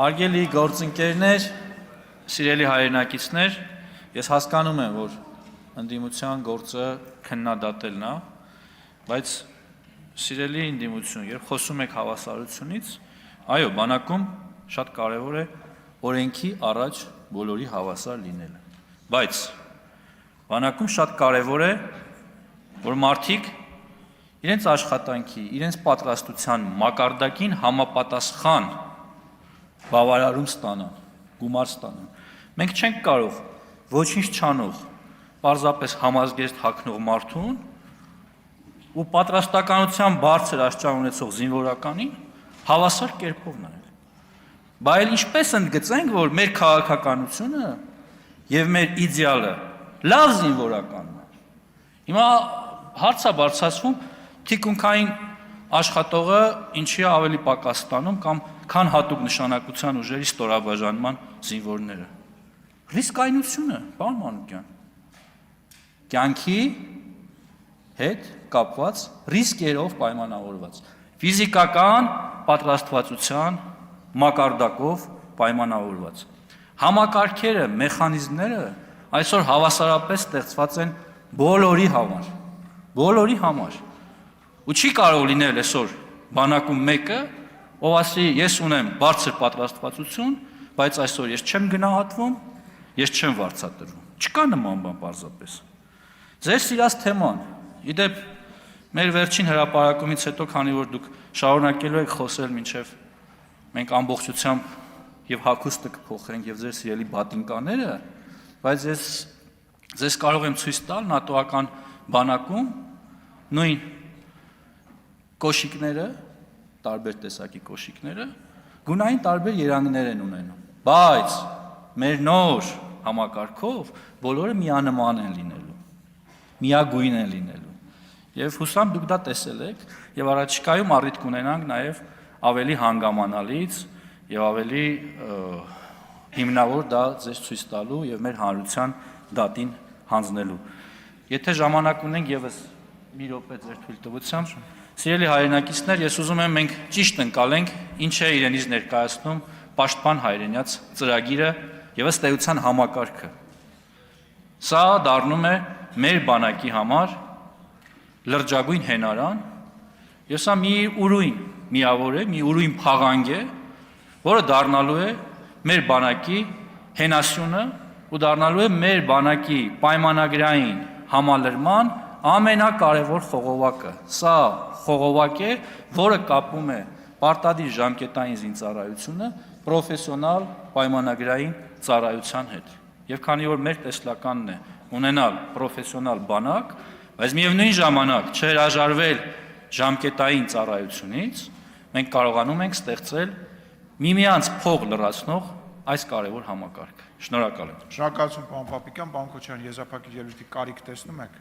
Հարգելի գործընկերներ, սիրելի հայրենակիցներ, ես հասկանում եմ, որ ընդդիմության գործը քննադատելն է, բայց սիրելի ընդդիմություն, երբ խոսում եք հավասարությունից, այո, բանակում շատ կարևոր է օրենքի առաջ բոլորի հավասար լինելը, բայց բանակում շատ կարևոր է, որ մարդիկ իրենց աշխատանքի, իրենց պատրաստության մակարդակին համապատասխան բավարարում ստանան, գումար ստանան։ Մենք չենք կարող ոչինչ չանող, պարզապես համազգեստ հագնող մարդուն ու պատրաստականության բարձր աստիճան ունեցող զինվորականին հավասար կերպով նայել։ Բայց ինչպես ընդգծենք, որ մեր քաղաքականությունը եւ մեր իդեալը լավ զինվորականն է։ Հիմա հարց է բարձրացվում թիկունքային աշխատողը ինչի է ավելի պակաս ստանում կամ քան հատուկ նշանակության ուժերի ստորաբաժանման զինվորները։ Ռիսկայնությունը, պարոն Մանուկյան, կյանքի հետ կապված ռիսկերով պայմանավորված, ֆիզիկական պատրաստվածության մակարդակով պայմանավորված։ Համակարգերը, մեխանիզմները այսօր հավասարապես ստեղծված են բոլորի համար։ Ու չի կարող լինել այսօր բանակում մեկը, ով ասի ես ունեմ բարձր պատրաստվածություն, բայց այսօր ես չեմ գնահատվում, ես չեմ վարձատրվում։ Չկա նման բան պարզապես։ Ձեր սիրած թեման, իդեպ մեր վերջին հրապարակումից հետո, քանի որ դուք շարունակելու եք խոսել մինչև մենք ամբողջությամբ եւ հագուստը կփոխենք եւ ձեր սիրելի բատինկաները, բայց ես ձեզ կարող եմ ցույց տալ նատոական բանակում նույն կոշիկները, տարբեր տեսակի կոշիկները, գունային տարբեր երանգներ են ունենում, բայց մեր նոր համակարգով բոլորը միանման են լինելու, միագույն են լինելու, եւ հուսամ դուք դա տեսել եք, եւ առաջիկայում առիթ կունենանք նաեւ ավելի հանգամանալից եւ ավելի հիմնավոր դա ձեզ ցույց տալու եւ մեր հանրության դատին հանձնելու։ Եթե ժամանակ ունենք եւս մի րոպե ձեր թույլտվությամբ, սիրելի հայրենակիցներ, ես ուզում եմ մենք ճիշտ ընկալենք ինչ է իրենից ներկայացնում Պաշտպան հայրենյաց ծրագիրը եւ ըստ էության համակարգը։ Սա դառնում է մեր բանակի համար լրջագույն հենարան եւ սա մի ուրույն միավոր է, մի ուրույն փաղանգ է, որը դառնալու է մեր բանակի հենասյունը ու դառնալու է մեր բանակի պայմանագրային համալրման ամենակարևոր խողովակը։ Սա խողովակ է, որը կապում է պարտադիր ժամկետային զինծառայությունը պրոֆեսիոնալ պայմանագրային ծառայության հետ։ Եվ քանի որ մեր տեսլականն է ունենալ պրոֆեսիոնալ բանակ, բայց միևնույն ժամանակ չհրաժարվել ժամկետային ծառայությունից, մենք կարողանում ենք ստեղծել միմյանց փող լրացնող այս կարևոր համակարգ։ Շնորհակալ եմ։ Շնորհակալություն, պարոն Պապիկյան, պարոն Քոչարյան, եզրափակիչ ելույթի կարիք տեսնում եք։